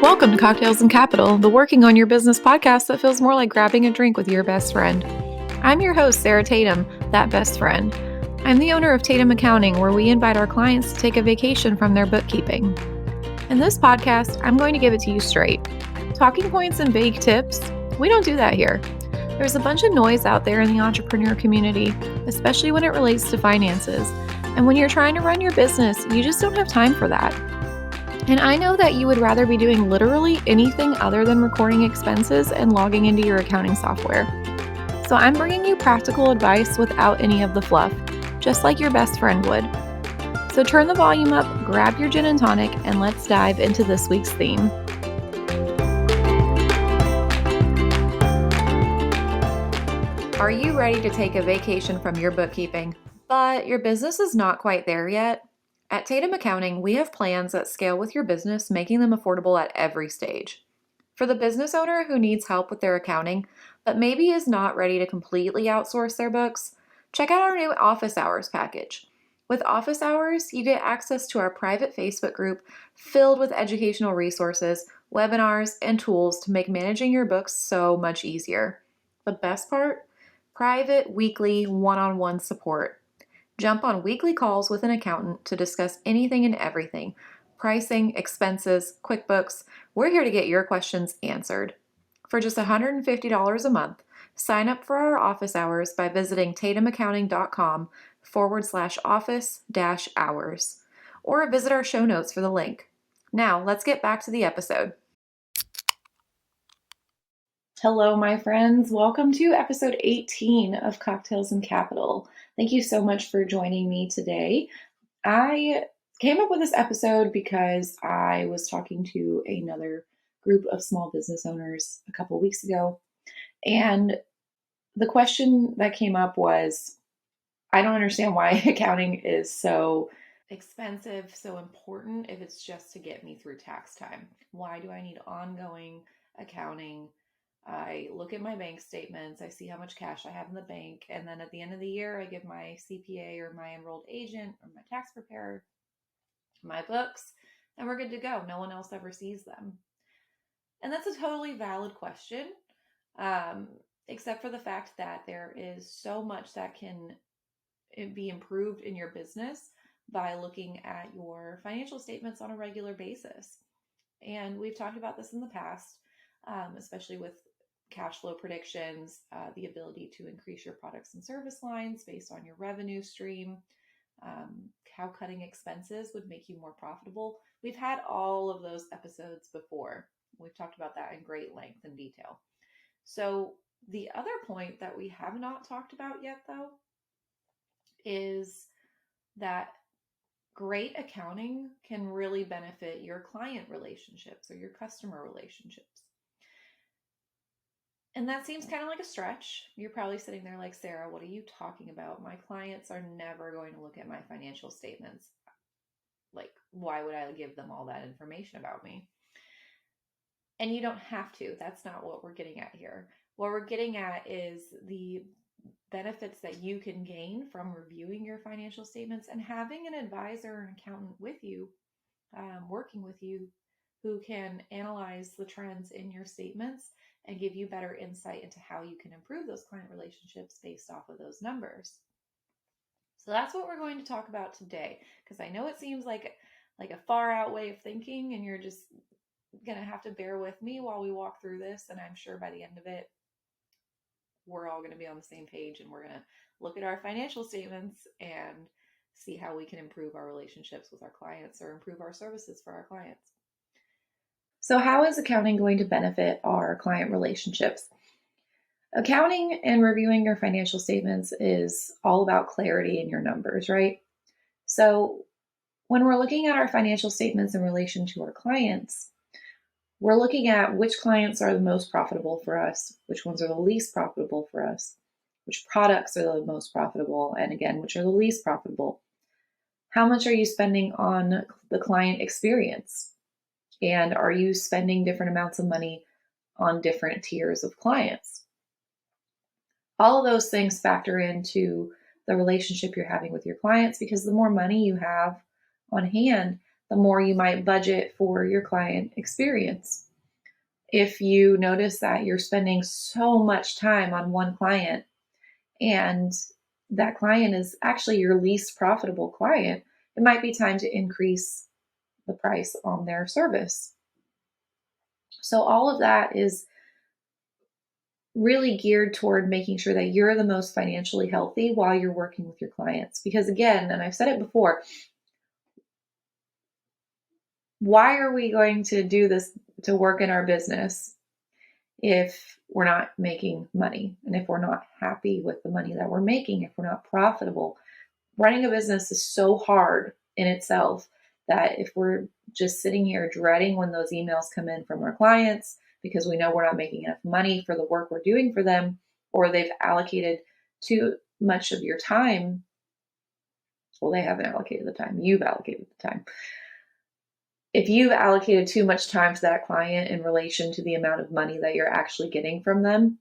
Welcome to Cocktails and Capital, the working on your business podcast that feels more like grabbing a drink with your best friend. I'm your host, Sarah Tatum, that best friend. I'm the owner of Tatum Accounting, where we invite our clients to take a vacation from their bookkeeping. In this podcast, I'm going to give it to you straight. Talking points and vague tips, we don't do that here. There's a bunch of noise out there in the entrepreneur community, especially when it relates to finances. And when you're trying to run your business, you just don't have time for that. And I know that you would rather be doing literally anything other than recording expenses and logging into your accounting software. So I'm bringing you practical advice without any of the fluff, just like your best friend would. So turn the volume up, grab your gin and tonic, and let's dive into this week's theme. Are you ready to take a vacation from your bookkeeping, but your business is not quite there yet? At Tatum Accounting, we have plans that scale with your business, making them affordable at every stage. For the business owner who needs help with their accounting, but maybe is not ready to completely outsource their books, check out our new Office Hours package. With Office Hours, you get access to our private Facebook group filled with educational resources, webinars, and tools to make managing your books so much easier. The best part? Private, weekly, one-on-one support. Jump on weekly calls with an accountant to discuss anything and everything. Pricing, expenses, QuickBooks. We're here to get your questions answered. For just $150 a month, sign up for our office hours by visiting tatumaccounting.com/office-hours or visit our show notes for the link. Now, let's get back to the episode. Hello, my friends. Welcome to episode 18 of Cocktails and Capital. Thank you so much for joining me today. I came up with this episode because I was talking to another group of small business owners a couple of weeks ago, and the question that came up was, I don't understand why accounting is so expensive, so important if it's just to get me through tax time. Why do I need ongoing accounting? I look at my bank statements, I see how much cash I have in the bank, and then at the end of the year, I give my CPA or my enrolled agent or my tax preparer my books, and we're good to go. No one else ever sees them. And that's a totally valid question, except for the fact that there is so much that can be improved in your business by looking at your financial statements on a regular basis. And we've talked about this in the past, especially with cash flow predictions, the ability to increase your products and service lines based on your revenue stream, how cutting expenses would make you more profitable. We've had all of those episodes before. We've talked about that in great length and detail. So the other point that we have not talked about yet, though, is that great accounting can really benefit your client relationships or your customer relationships. And that seems kind of like a stretch. You're probably sitting there like, Sarah, what are you talking about? My clients are never going to look at my financial statements. Like, why would I give them all that information about me? And you don't have to. That's not what we're getting at here. What we're getting at is the benefits that you can gain from reviewing your financial statements and having an advisor or an accountant with you, working with you, who can analyze the trends in your statements and give you better insight into how you can improve those client relationships based off of those numbers. So that's what we're going to talk about today, because I know it seems like a far out way of thinking, and you're just going to have to bear with me while we walk through this. And I'm sure by the end of it, we're all going to be on the same page, and we're going to look at our financial statements and see how we can improve our relationships with our clients or improve our services for our clients. So how is accounting going to benefit our client relationships? Accounting and reviewing your financial statements is all about clarity in your numbers, right? So when we're looking at our financial statements in relation to our clients, we're looking at which clients are the most profitable for us, which ones are the least profitable for us, which products are the most profitable, and again, which are the least profitable. How much are you spending on the client experience? And are you spending different amounts of money on different tiers of clients? All of those things factor into the relationship you're having with your clients, because the more money you have on hand, the more you might budget for your client experience. If you notice that you're spending so much time on one client and that client is actually your least profitable client, it might be time to increase the price on their service. So all of that is really geared toward making sure that you're the most financially healthy while you're working with your clients. Because again, and I've said it before, why are we going to do this to work in our business if we're not making money and if we're not happy with the money that we're making, if we're not profitable? Running a business is so hard in itself that if we're just sitting here dreading when those emails come in from our clients because we know we're not making enough money for the work we're doing for them, or they've allocated too much of your time. Well, they haven't allocated the time. You've allocated the time. If you've allocated too much time to that client in relation to the amount of money that you're actually getting from them,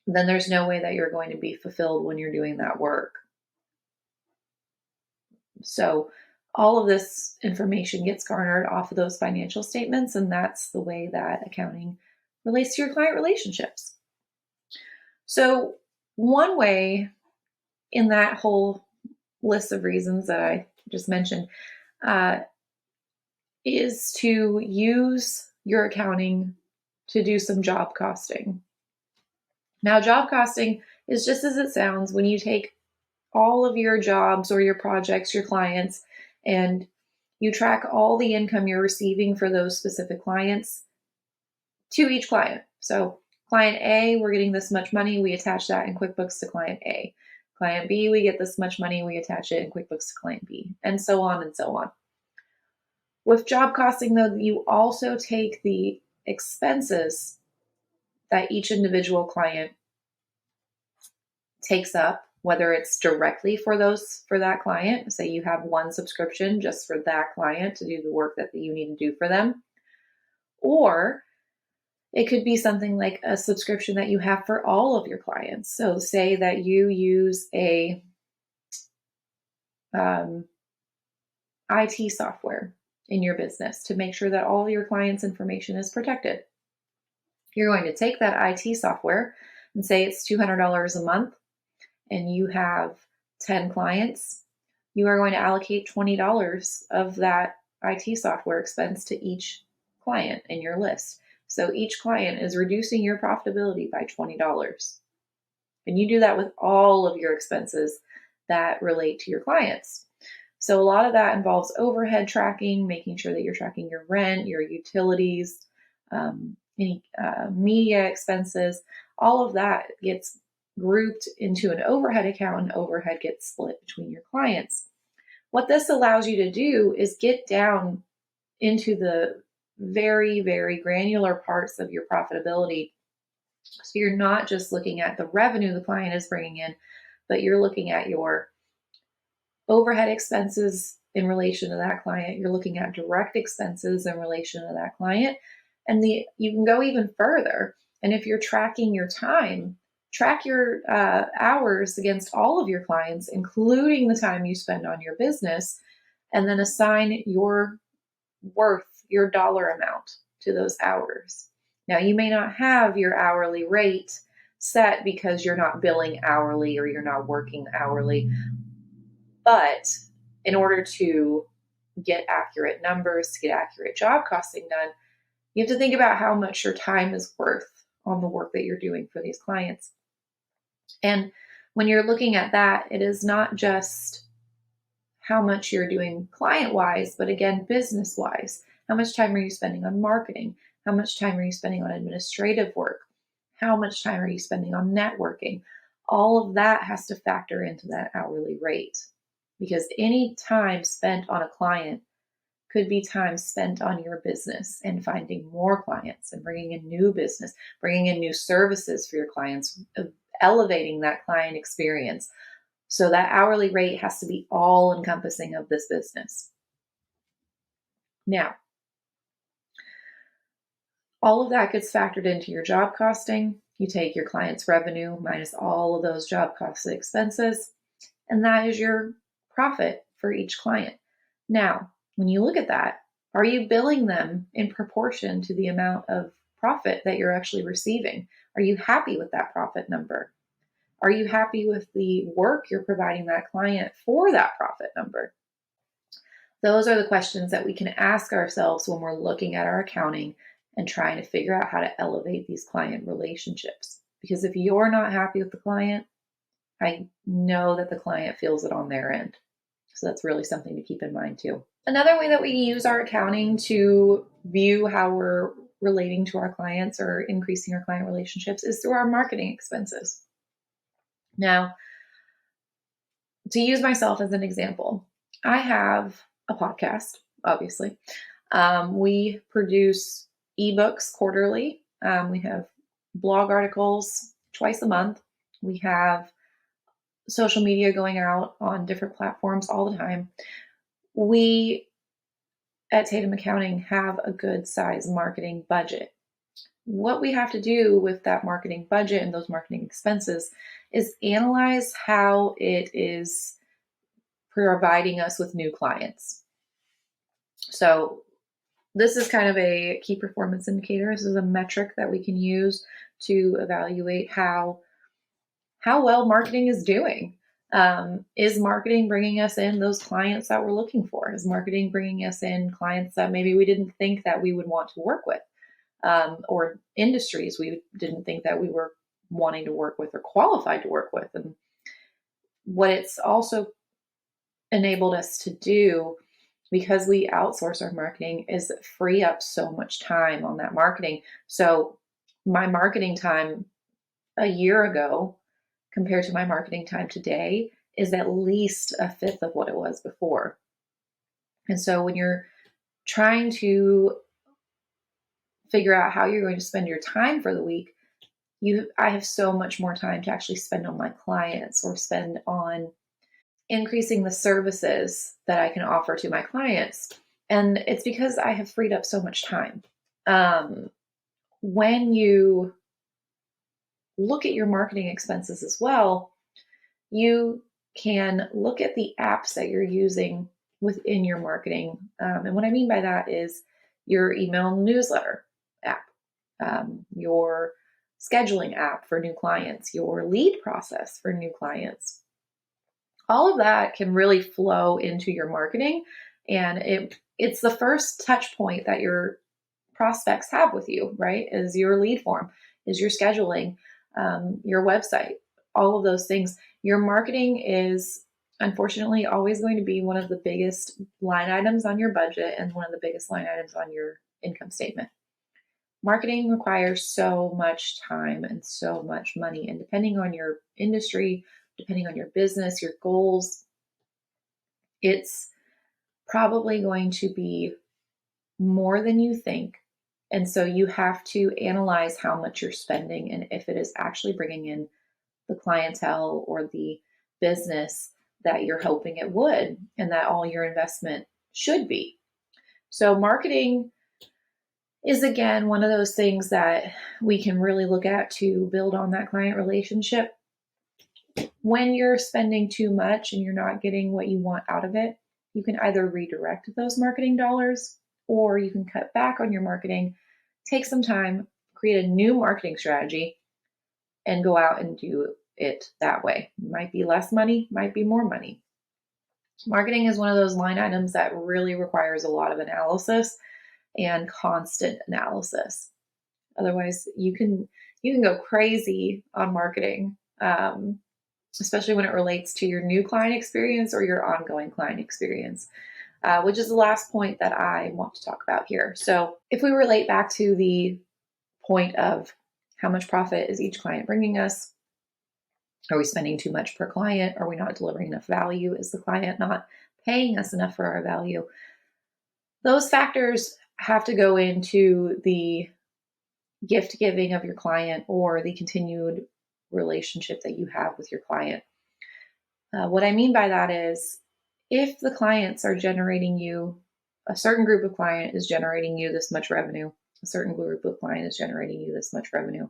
then there's no way that you're going to be fulfilled when you're doing that work. So all of this information gets garnered off of those financial statements, and that's the way that accounting relates to your client relationships. So one way in that whole list of reasons that I just mentioned is to use your accounting to do some job costing. Now, job costing is just as it sounds when you take all of your jobs or your projects, your clients, and you track all the income you're receiving for those specific clients to each client. So client A, we're getting this much money, we attach that in QuickBooks to client A. Client B, we get this much money, we attach it in QuickBooks to client B, and so on and so on. With job costing, though, you also take the expenses that each individual client takes up, whether it's directly for that client, say you have one subscription just for that client to do the work that you need to do for them, or it could be something like a subscription that you have for all of your clients. So say that you use a IT software in your business to make sure that all your clients' information is protected. You're going to take that IT software and say it's $200 a month and you have 10 clients. You are going to allocate $20 of that IT software expense to each client in your list. So each client is reducing your profitability by $20. And you do that with all of your expenses that relate to your clients. So a lot of that involves overhead tracking, making sure that you're tracking your rent, your utilities, any media expenses. All of that gets grouped into an overhead account, and overhead gets split between your clients. What this allows you to do is get down into the very, very granular parts of your profitability. So you're not just looking at the revenue the client is bringing in, but you're looking at your overhead expenses in relation to that client. You're looking at direct expenses in relation to that client. And you can go even further. And if you're tracking your time, track your hours against all of your clients, including the time you spend on your business, and then assign your worth, your dollar amount to those hours. Now, you may not have your hourly rate set because you're not billing hourly or you're not working hourly, but in order to get accurate numbers, to get accurate job costing done, you have to think about how much your time is worth on the work that you're doing for these clients. And when you're looking at that, it is not just how much you're doing client-wise, but again, business-wise. How much time are you spending on marketing? How much time are you spending on administrative work? How much time are you spending on networking? All of that has to factor into that hourly rate, because any time spent on a client could be time spent on your business and finding more clients and bringing in new business, bringing in new services for your clients, elevating that client experience. So that hourly rate has to be all encompassing of this business. Now, all of that gets factored into your job costing. You take your client's revenue minus all of those job cost expenses, and that is your profit for each client. Now, when you look at that, are you billing them in proportion to the amount of profit that you're actually receiving? Are you happy with that profit number? Are you happy with the work you're providing that client for that profit number? Those are the questions that we can ask ourselves when we're looking at our accounting and trying to figure out how to elevate these client relationships. Because if you're not happy with the client, I know that the client feels it on their end. So that's really something to keep in mind too. Another way that we use our accounting to view how we're relating to our clients or increasing our client relationships is through our marketing expenses. Now, to use myself as an example, I have a podcast, obviously. We produce ebooks quarterly. We have blog articles twice a month. We have social media going out on different platforms all the time. We at Tatum Accounting have a good size marketing budget. What we have to do with that marketing budget and those marketing expenses is analyze how it is providing us with new clients. So this is kind of a key performance indicator. This is a metric that we can use to evaluate how well marketing is doing. Is marketing bringing us in those clients that we're looking for? Is marketing bringing us in clients that maybe we didn't think that we would want to work with, or industries we didn't think that we were wanting to work with or qualified to work with? And what it's also enabled us to do, because we outsource our marketing, is free up so much time on that marketing. So my marketing time a year ago compared to my marketing time today is at least a fifth of what it was before. And so when you're trying to figure out how you're going to spend your time for the week, I have so much more time to actually spend on my clients or spend on increasing the services that I can offer to my clients. And it's because I have freed up so much time. When you look at your marketing expenses as well, you can look at the apps that you're using within your marketing. And what I mean by that is your email newsletter app, your scheduling app for new clients, your lead process for new clients. All of that can really flow into your marketing, and it's the first touch point that your prospects have with you, right? Is your lead form, is your scheduling, your website, all of those things. Your marketing is unfortunately always going to be one of the biggest line items on your budget and one of the biggest line items on your income statement. Marketing requires so much time and so much money, and depending on your industry, depending on your business, your goals, it's probably going to be more than you think. And so you have to analyze how much you're spending and if it is actually bringing in the clientele or the business that you're hoping it would, and that all your investment should be. So marketing is, again, one of those things that we can really look at to build on that client relationship. When you're spending too much and you're not getting what you want out of it, you can either redirect those marketing dollars or you can cut back on your marketing, take some time, create a new marketing strategy, and go out and do it that way. Might be less money, might be more money. Marketing is one of those line items that really requires a lot of analysis and constant analysis. Otherwise, you can go crazy on marketing, especially when it relates to your new client experience or your ongoing client experience, which is the last point that I want to talk about here. So if we relate back to the point of how much profit is each client bringing us, are we spending too much per client? Are we not delivering enough value? Is the client not paying us enough for our value? Those factors have to go into the gift giving of your client or the continued relationship that you have with your client. What I mean by that is, if the clients are generating you, a certain group of client is generating you this much revenue, a certain group of client is generating you this much revenue,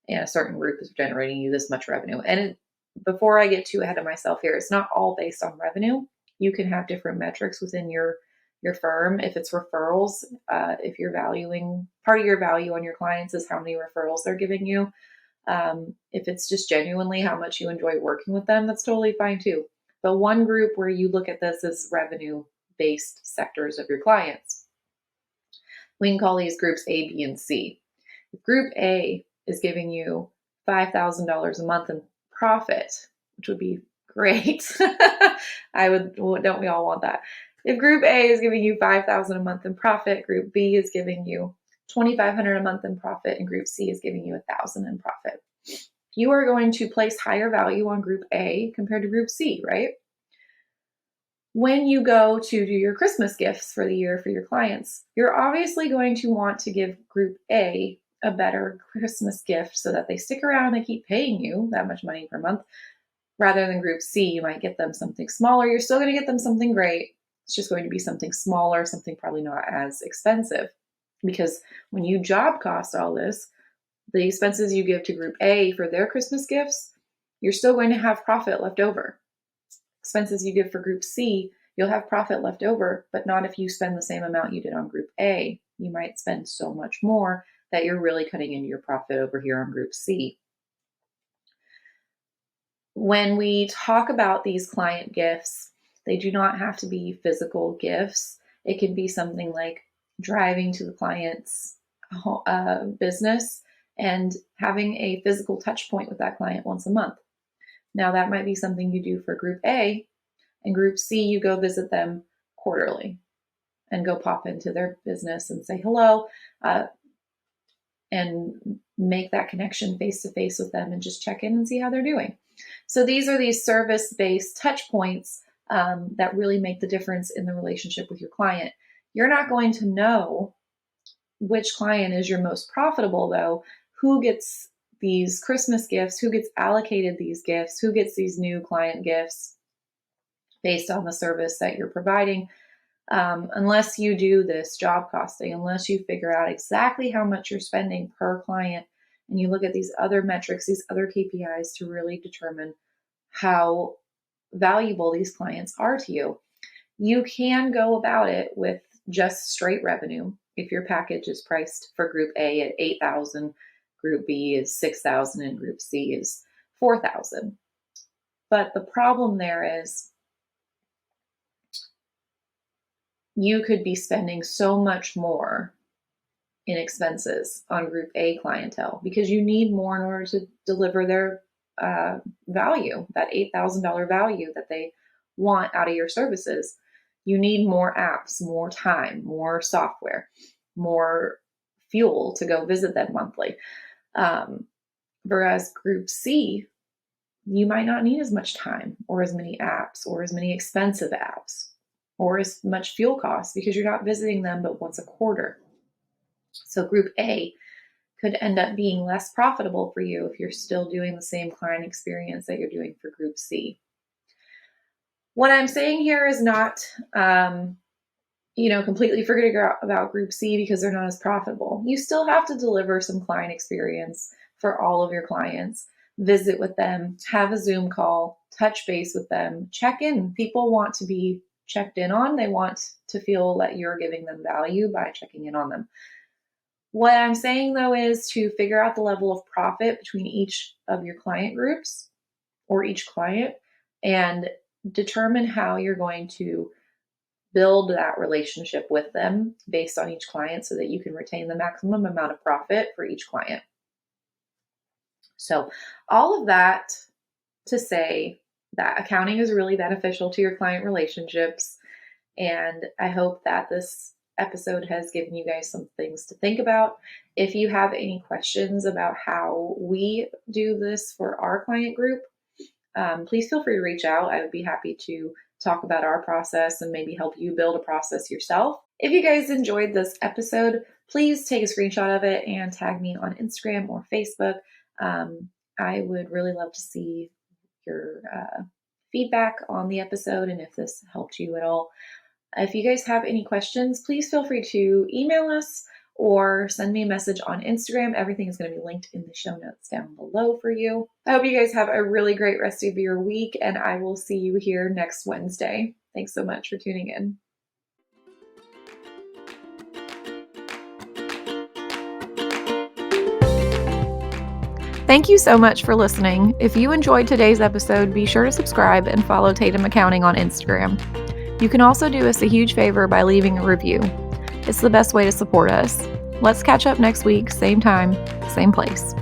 and a certain group is generating you this much revenue. And before I get too ahead of myself here, it's not all based on revenue. You can have different metrics within your your firm. If it's referrals, if you're valuing, part of your value on your clients is how many referrals they're giving you. If it's just genuinely how much you enjoy working with them, that's totally fine too. But one group where you look at this as revenue-based sectors of your clients. We can call these groups A, B, and C. If group A is giving you $5,000 a month in profit, which would be great. Don't we all want that? If group A is giving you $5,000 a month in profit, group B is giving you $2,500 a month in profit, and group C is giving you $1,000 in profit. You are going to place higher value on group A compared to group C, right? When you go to do your Christmas gifts for the year for your clients, you're obviously going to want to give group A a better Christmas gift so that they stick around and keep paying you that much money per month. Rather than group C, you might get them something smaller. You're still going to get them something great. It's just going to be something smaller, something probably not as expensive. Because when you job cost all this, the expenses you give to group A for their Christmas gifts, you're still going to have profit left over. Expenses you give for group C, you'll have profit left over, but not if you spend the same amount you did on group A. You might spend so much more that you're really cutting into your profit over here on group C. When we talk about these client gifts, they do not have to be physical gifts. It can be something like driving to the client's business and having a physical touch point with that client once a month. Now, that might be something you do for group A, and group C, you go visit them quarterly and go pop into their business and say hello and make that connection face-to-face with them and just check in and see how they're doing. So these are these service-based touch points that really make the difference in the relationship with your client. You're not going to know which client is your most profitable, though, who gets these Christmas gifts, who gets allocated these gifts, who gets these new client gifts based on the service that you're providing, unless you do this job costing, unless you figure out exactly how much you're spending per client, and you look at these other metrics, these other KPIs to really determine how valuable these clients are to you. You can go about it with just straight revenue. If your package is priced for group A at $8,000, group B is $6,000, and group C is $4,000. But the problem there is you could be spending so much more in expenses on group A clientele because you need more in order to deliver their value, that $8,000 value that they want out of your services. You need more apps, more time, more software, more fuel to go visit them monthly. Whereas group C, you might not need as much time or as many apps or as many expensive apps or as much fuel costs because you're not visiting them but once a quarter. So group A could end up being less profitable for you if you're still doing the same client experience that you're doing for group C. What I'm saying here is not, completely forgetting about group C because they're not as profitable. You still have to deliver some client experience for all of your clients, visit with them, have a Zoom call, touch base with them, check in. People want to be checked in on. They want to feel that you're giving them value by checking in on them. What I'm saying, though, is to figure out the level of profit between each of your client groups or each client and determine how you're going to build that relationship with them based on each client so that you can retain the maximum amount of profit for each client. So all of that to say that accounting is really beneficial to your client relationships. And I hope that this episode has given you guys some things to think about. If you have any questions about how we do this for our client group, please feel free to reach out. I would be happy to talk about our process and maybe help you build a process yourself. If you guys enjoyed this episode, please take a screenshot of it and tag me on Instagram or Facebook. I would really love to see your feedback on the episode and if this helped you at all. If you guys have any questions, please feel free to email us or send me a message on Instagram. Everything is going to be linked in the show notes down below for you. I hope you guys have a really great rest of your week, and I will see you here next Wednesday. Thanks so much for tuning in. Thank you so much for listening. If you enjoyed today's episode, be sure to subscribe and follow Tatum Accounting on Instagram. You can also do us a huge favor by leaving a review. It's the best way to support us. Let's catch up next week, same time, same place.